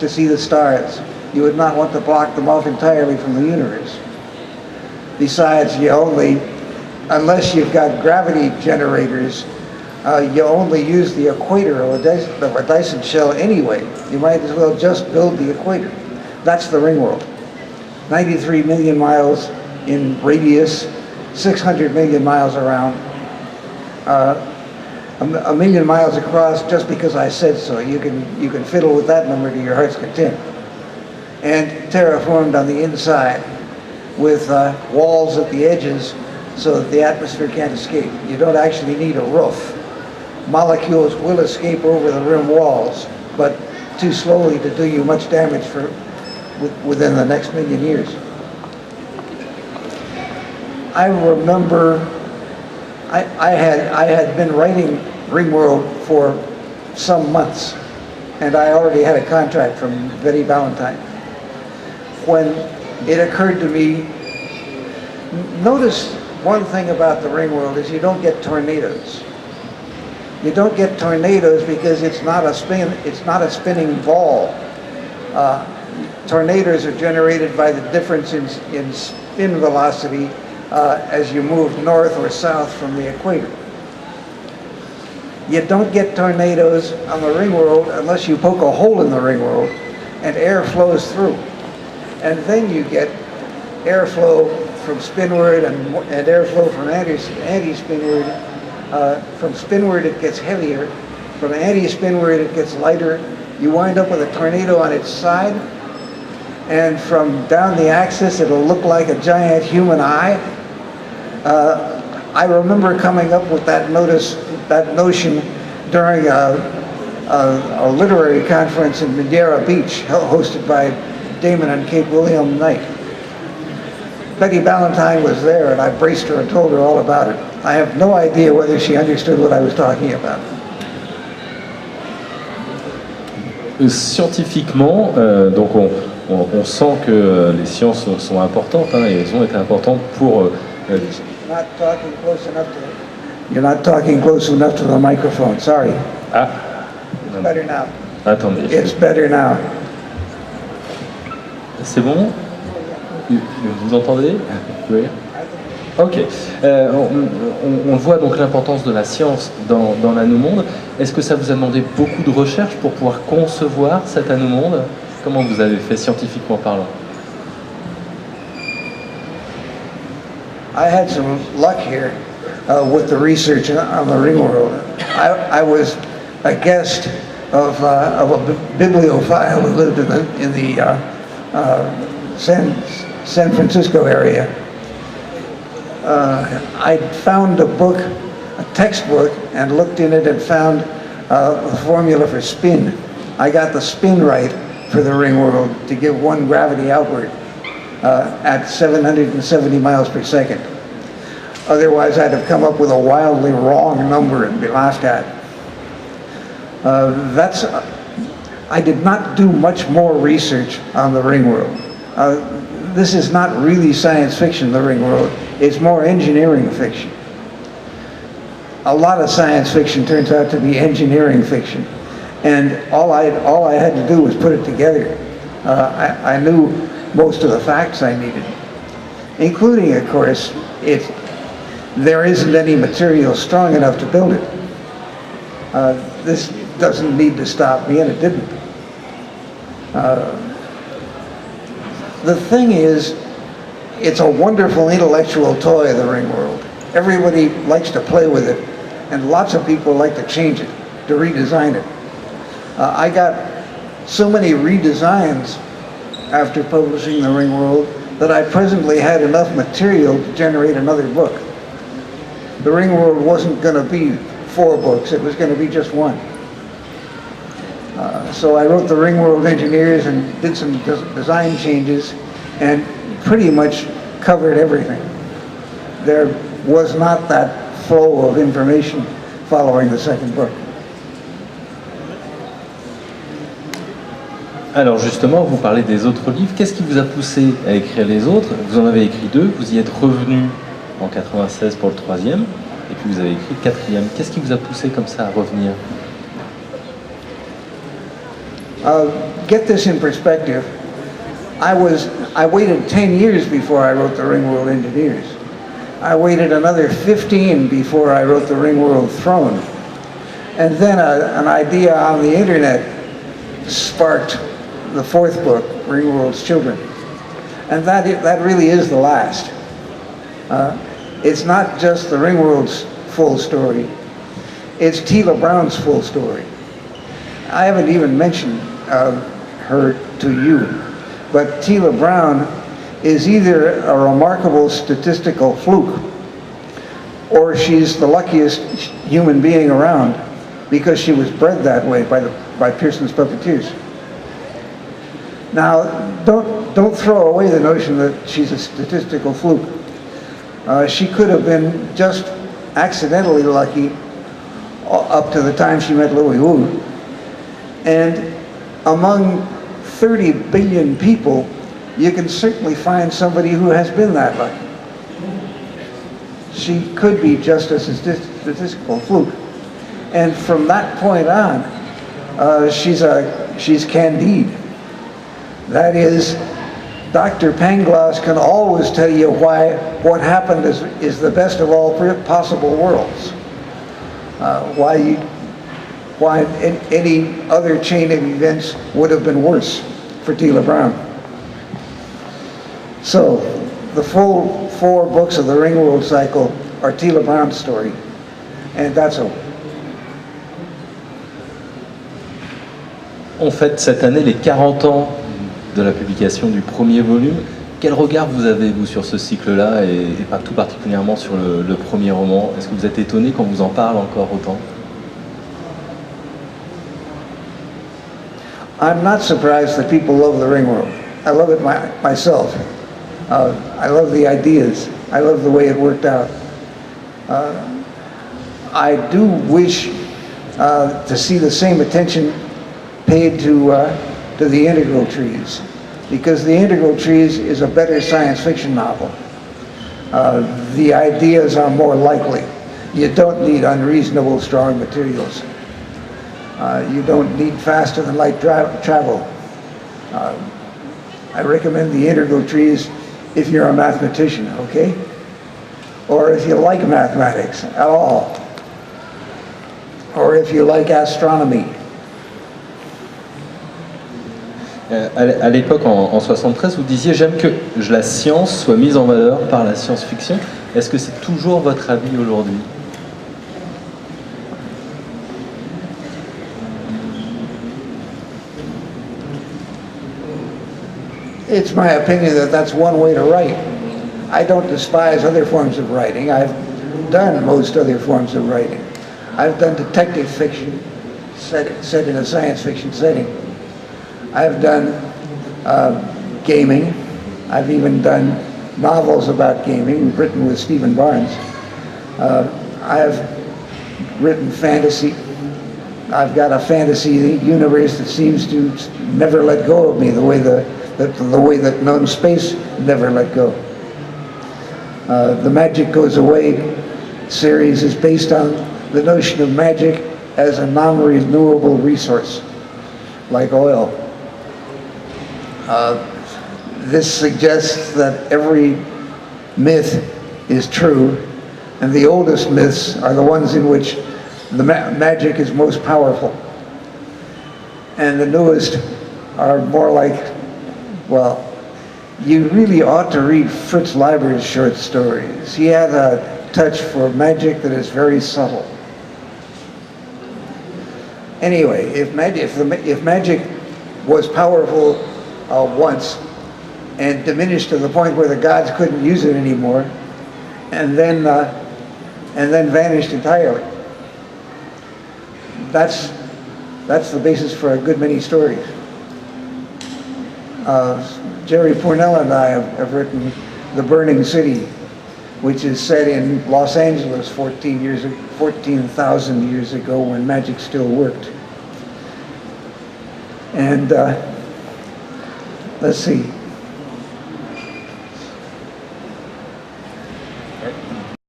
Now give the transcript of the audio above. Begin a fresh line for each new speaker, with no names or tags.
to see the stars. You would not want to block them off entirely from the universe. Besides, unless you've got gravity generators, you only use the equator of a Dyson shell anyway. You might as well just build the equator. That's the ring world. 93 million miles in radius, 600 million miles around, a million miles across just because I said so. You can fiddle with that number to your heart's content. And terraformed on the inside with walls at the edges so that the atmosphere can't escape. You don't actually need a roof. Molecules will escape over the rim walls, but too slowly to do you much damage within the next million years. I remember I had been writing Ringworld for some months, and I already had a contract from Betty Ballantyne. When it occurred to me, notice one thing about the Ringworld is you don't get tornadoes. You don't get tornadoes because it's not a spinning ball. Tornadoes are generated by the difference in spin velocity as you move north or south from the equator. You don't get tornadoes on the ring world unless you poke a hole in the ring world and air flows through. And then you get airflow from spinward and airflow from anti-spinward. From spinward it gets heavier. From anti-spinward it gets lighter. You wind up with a tornado on its side. And from down the axis it'll look like a giant human eye. I remember coming up with that notion during a literary conference in Madeira Beach, hosted by Damon and Kate William Knight. Betty Ballantyne was there, and I braced her and told her all about it. I have no idea whether she understood what I was talking about.
Scientifiquement, donc on sent que les sciences sont importantes, hein, et elles ont été importantes pour...
You're not talking close enough to the microphone, sorry.
Ah.
It's better now.
Attendez.
It's better now.
C'est bon? Vous entendez? Oui. Ok. On voit donc l'importance de la science dans l'anomonde. Est-ce que ça vous a demandé beaucoup de recherche pour pouvoir concevoir cet anomonde? Comment vous avez fait scientifiquement parlant?
I had some luck here with the research on the ring world. I was a guest of a bibliophile who lived in the San Francisco area. I found a textbook, and looked in it and found a formula for spin. I got the spin right for the ring world to give one gravity outward at 770 miles per second. Otherwise, I'd have come up with a wildly wrong number and be laughed at. I did not do much more research on the ring world. This is not really science fiction, the ring world. It's more engineering fiction. A lot of science fiction turns out to be engineering fiction. And all I had to do was put it together. I knew most of the facts I needed, including, of course, there isn't any material strong enough to build it. This doesn't need to stop me, and it didn't. The thing is, it's a wonderful intellectual toy, the ring world. Everybody likes to play with it, and lots of people like to change it, to redesign it. I got so many redesigns after publishing the ring world that I presently had enough material to generate another book. The ring world wasn't going to be 4 books, it was going to be just one. So I wrote the ring world engineers and did some design changes and pretty much covered everything. There was not that flow of information following the second book.
Alors justement, vous parlez des autres livres. Qu'est-ce qui vous a poussé à écrire les autres? Vous en avez écrit 2, vous y êtes revenu en 96 pour le 3e, et puis vous avez écrit le 4e. Qu'est-ce qui vous a poussé comme ça à revenir?
Get this in perspective. I waited 10 years before I wrote the Ringworld Engineers. I waited another 15 before I wrote the Ringworld Throne. And then an idea on the internet sparked the fourth book, Ringworld's Children. And that really is the last. It's not just the Ringworld's full story, it's Tela Brown's full story. I haven't even mentioned her to you, but Tela Brown is either a remarkable statistical fluke or she's the luckiest human being around because she was bred that way by Pearson's Puppeteers. Now, don't throw away the notion that she's a statistical fluke. She could have been just accidentally lucky up to the time she met Louis Wu. And among 30 billion people, you can certainly find somebody who has been that lucky. She could be just a statistical fluke. And from that point on, she's Candide. That is, Dr. Pangloss can always tell you why what happened is the best of all possible worlds. Why any other chain of events would have been worse for Tela Brown. So, the full 4 books of the Ringworld cycle are Tela Brown's story, and that's all.
On fête cette année les 40 ans de la publication du premier volume. Quel regard vous avez, vous, sur ce cycle-là et pas tout particulièrement sur le premier roman? Est-ce que vous êtes étonné quand vous en parle encore autant?
I'm not surprised that people love the Ringworld. I love it myself. I love the ideas. I love the way it worked out. I do wish to see the same attention paid to the Integral Trees, because the Integral Trees is a better science fiction novel. The ideas are more likely. You don't need unreasonable strong materials. You don't need faster than light travel. I recommend the Integral Trees if you're a mathematician, okay? Or if you like mathematics at all. Or if you like astronomy.
À l'époque, en 73, vous disiez « J'aime que la science soit mise en valeur par la science-fiction ». Est-ce que c'est toujours votre avis aujourd'hui?
It's my opinion that that's one way to write. I don't despise other forms of writing. I've done most other forms of writing. I've done detective fiction set in a science fiction setting. I've done gaming. I've even done novels about gaming, written with Stephen Barnes. I've written fantasy. I've got a fantasy universe that seems to never let go of me, the way that known space never let go. The Magic Goes Away series is based on the notion of magic as a non-renewable resource, like oil. This suggests that every myth is true, and the oldest myths are the ones in which the magic is most powerful. And the newest are more like, well, you really ought to read Fritz Leiber's short stories. He had a touch for magic that is very subtle. Anyway, if magic was powerful once and diminished to the point where the gods couldn't use it anymore, and then vanished entirely, that's the basis for a good many stories. Jerry Pournelle and I have written The Burning City, which is set in Los Angeles 14,000 years ago when magic still worked. And let's see,